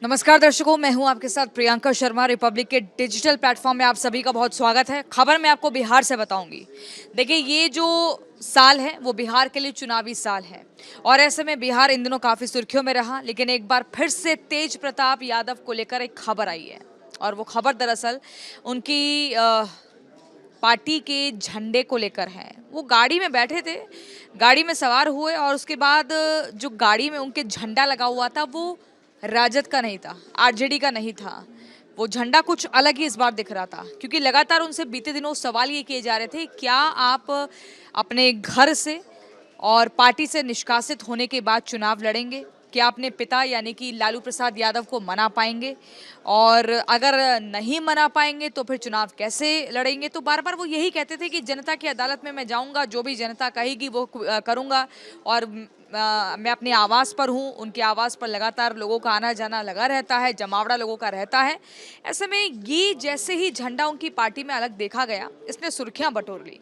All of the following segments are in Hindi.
नमस्कार दर्शकों, मैं हूं आपके साथ प्रियंका शर्मा। रिपब्लिक के डिजिटल प्लेटफॉर्म में आप सभी का बहुत स्वागत है। खबर मैं आपको बिहार से बताऊंगी। देखिए, ये जो साल है वो बिहार के लिए चुनावी साल है और ऐसे में बिहार इन दिनों काफ़ी सुर्खियों में रहा, लेकिन एक बार फिर से तेज प्रताप यादव को लेकर एक खबर आई है। और वो खबर दरअसल उनकी पार्टी के झंडे को लेकर है। वो गाड़ी में बैठे थे, गाड़ी में सवार हुए और उसके बाद जो गाड़ी में उनके झंडा लगा हुआ था वो राजद का नहीं था, आरजेडी का नहीं था। वो झंडा कुछ अलग ही इस बार दिख रहा था, क्योंकि लगातार उनसे बीते दिनों सवाल ये किए जा रहे थे, क्या आप अपने घर से और पार्टी से निष्कासित होने के बाद चुनाव लड़ेंगे? क्या अपने पिता यानी कि लालू प्रसाद यादव को मना पाएंगे? और अगर नहीं मना पाएंगे तो फिर चुनाव कैसे लड़ेंगे? तो बार बार वो यही कहते थे कि जनता की अदालत में मैं जाऊंगा, जो भी जनता कहेगी वो करूंगा। और मैं अपने आवास पर हूँ, उनके आवास पर लगातार लोगों का आना जाना लगा रहता है, जमावड़ा लोगों का रहता है। ऐसे में ये जैसे ही झंडा उनकी पार्टी में अलग देखा गया, इसने सुर्खियां बटोर ली।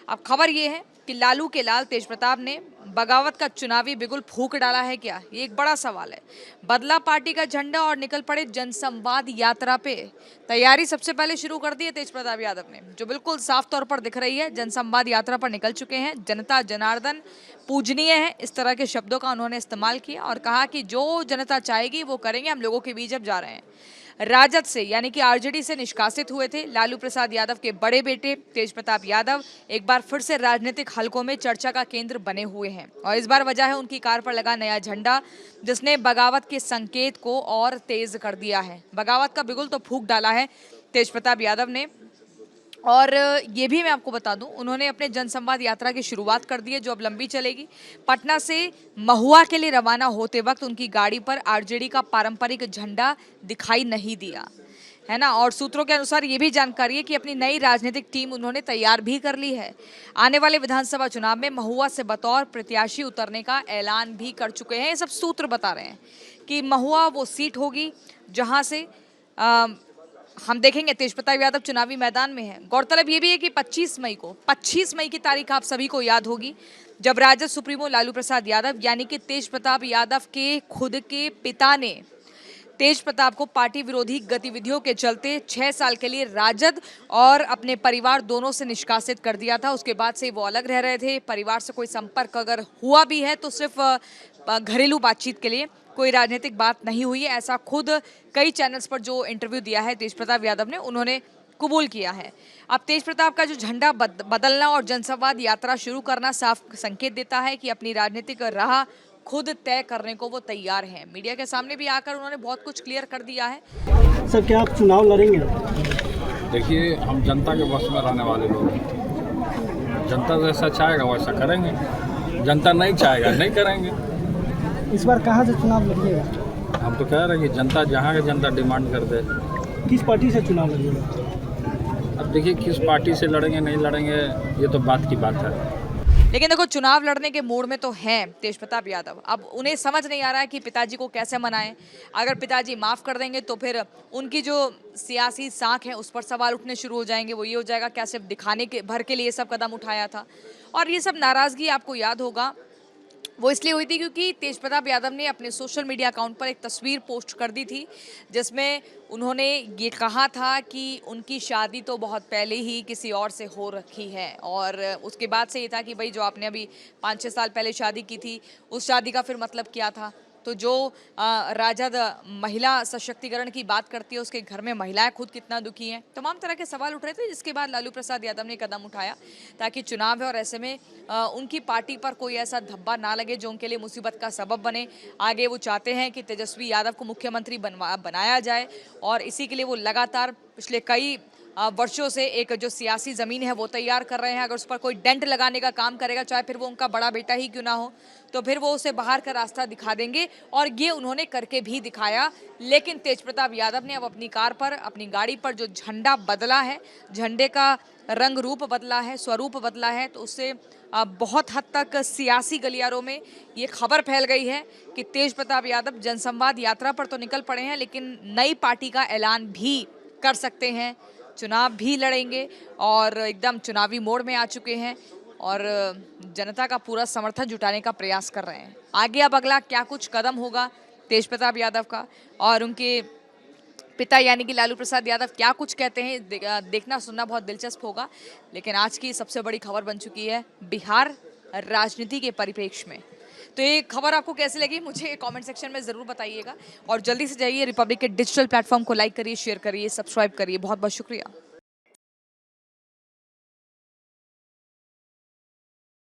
अब खबर ये है कि लालू के लाल तेज प्रताप ने बगावत का चुनावी बिगुल फूंक डाला है क्या? ये एक बड़ा सवाल है। बदला पार्टी का झंडा और निकल पड़े जनसंवाद यात्रा पे। तैयारी सबसे पहले शुरू कर दी है तेज प्रताप यादव ने, जो बिल्कुल साफ तौर पर दिख रही है। जनसंवाद यात्रा पर निकल चुके हैं। जनता जनार्दन पूजनीय है, इस तरह के शब्दों का उन्होंने इस्तेमाल किया और कहा कि जो जनता चाहेगी वो करेंगे, हम लोगों के बीच अब जा रहे हैं। राजद से यानी कि आरजेडी से निष्कासित हुए थे लालू प्रसाद यादव के बड़े बेटे तेज प्रताप यादव एक बार फिर से राजनीतिक हलकों में चर्चा का केंद्र बने हुए हैं। और इस बार वजह है उनकी कार पर लगा नया झंडा, जिसने बगावत के संकेत को और तेज कर दिया है। बगावत का बिगुल तो फूंक डाला है तेज प्रताप यादव ने। और ये भी मैं आपको बता दूं, उन्होंने अपने जनसंवाद यात्रा की शुरुआत कर दी है, जो अब लंबी चलेगी। पटना से महुआ के लिए रवाना होते वक्त उनकी गाड़ी पर आरजेडी का पारंपरिक झंडा दिखाई नहीं दिया, है ना। और सूत्रों के अनुसार ये भी जानकारी है कि अपनी नई राजनीतिक टीम उन्होंने तैयार भी कर ली है। आने वाले विधानसभा चुनाव में महुआ से बतौर प्रत्याशी उतरने का ऐलान भी कर चुके हैं। ये सब सूत्र बता रहे हैं कि महुआ वो सीट होगी जहां से हम देखेंगे तेज प्रताप यादव चुनावी मैदान में है। गौरतलब ये भी है कि 25 मई की तारीख आप सभी को याद होगी, जब राजद सुप्रीमो लालू प्रसाद यादव यानी कि तेज प्रताप यादव के खुद के पिता ने तेज प्रताप को पार्टी विरोधी गतिविधियों के चलते 6 साल के लिए राजद और अपने परिवार दोनों से निष्कासित कर दिया था। उसके बाद से वो अलग रह रहे थे। परिवार से कोई संपर्क अगर हुआ भी है तो सिर्फ घरेलू बातचीत के लिए, कोई राजनीतिक बात नहीं हुई है। ऐसा खुद कई चैनल्स पर जो इंटरव्यू दिया है तेज प्रताप यादव ने, उन्होंने कबूल किया है। अब तेज प्रताप का जो झंडा बदलना और जनसंवाद यात्रा शुरू करना साफ संकेत देता है कि अपनी राजनीतिक राह खुद तय करने को वो तैयार हैं। मीडिया के सामने भी आकर उन्होंने बहुत कुछ क्लियर कर दिया है। सर, क्या आप चुनाव लड़ेंगे? देखिए, हम जनता के बस में रहने वाले लोग हैं। जनता जैसा चाहेगा वैसा करेंगे, जनता नहीं चाहेगा नहीं करेंगे। इस बार कहाँ से चुनाव लड़िएगा? हम तो कह रहे हैं कि जनता जहाँ की जनता डिमांड कर दे। किस पार्टी से चुनाव लड़िएगा? अब देखिए, किस पार्टी से लड़ेंगे नहीं लड़ेंगे ये तो बात की बात है। लेकिन देखो, चुनाव लड़ने के मूड में तो हैं तेज प्रताप यादव। अब उन्हें समझ नहीं आ रहा है कि पिताजी को कैसे मनाएं। अगर पिताजी माफ कर देंगे तो फिर उनकी जो सियासी साख है उस पर सवाल उठने शुरू हो जाएंगे। वो ये हो जाएगा क्या सिर्फ दिखाने के भर के लिए सब कदम उठाया था। और ये सब नाराजगी आपको याद होगा वो इसलिए हुई थी क्योंकि तेज प्रताप यादव ने अपने सोशल मीडिया अकाउंट पर एक तस्वीर पोस्ट कर दी थी, जिसमें उन्होंने ये कहा था कि उनकी शादी तो बहुत पहले ही किसी और से हो रखी है। और उसके बाद से ये था कि भाई, जो आपने अभी 5-6 साल पहले शादी की थी, उस शादी का फिर मतलब क्या था। तो जो राजद महिला सशक्तिकरण की बात करती है, उसके घर में महिलाएं खुद कितना दुखी हैं। तमाम तरह के सवाल उठ रहे थे, जिसके बाद लालू प्रसाद यादव ने कदम उठाया ताकि चुनाव है और ऐसे में उनकी पार्टी पर कोई ऐसा धब्बा ना लगे जो उनके लिए मुसीबत का सबब बने। आगे वो चाहते हैं कि तेजस्वी यादव को मुख्यमंत्री बनाया जाए और इसी के लिए वो लगातार पिछले कई वर्षों से एक जो सियासी जमीन है वो तैयार कर रहे हैं। अगर उस पर कोई डेंट लगाने का काम करेगा, चाहे फिर वो उनका बड़ा बेटा ही क्यों ना हो, तो फिर वो उसे बाहर का रास्ता दिखा देंगे। और ये उन्होंने करके भी दिखाया। लेकिन तेज प्रताप यादव ने अब अपनी कार पर, अपनी गाड़ी पर जो झंडा बदला है, झंडे का रंग रूप बदला है, स्वरूप बदला है, तो उससे बहुत हद तक सियासी गलियारों में ये खबर फैल गई है कि तेज प्रताप यादव जनसंवाद यात्रा पर तो निकल पड़े हैं, लेकिन नई पार्टी का ऐलान भी कर सकते हैं, चुनाव भी लड़ेंगे और एकदम चुनावी मोड़ में आ चुके हैं और जनता का पूरा समर्थन जुटाने का प्रयास कर रहे हैं। आगे अब अगला क्या कुछ कदम होगा तेज प्रताप यादव का, और उनके पिता यानी कि लालू प्रसाद यादव क्या कुछ कहते हैं देखना सुनना बहुत दिलचस्प होगा। लेकिन आज की सबसे बड़ी खबर बन चुकी है बिहार राजनीति के परिप्रेक्ष्य में। तो ये खबर आपको कैसी लगी मुझे कमेंट सेक्शन में ज़रूर बताइएगा, और जल्दी से जाइए रिपब्लिक के डिजिटल प्लेटफॉर्म को लाइक करिए, शेयर करिए, सब्सक्राइब करिए। बहुत बहुत शुक्रिया।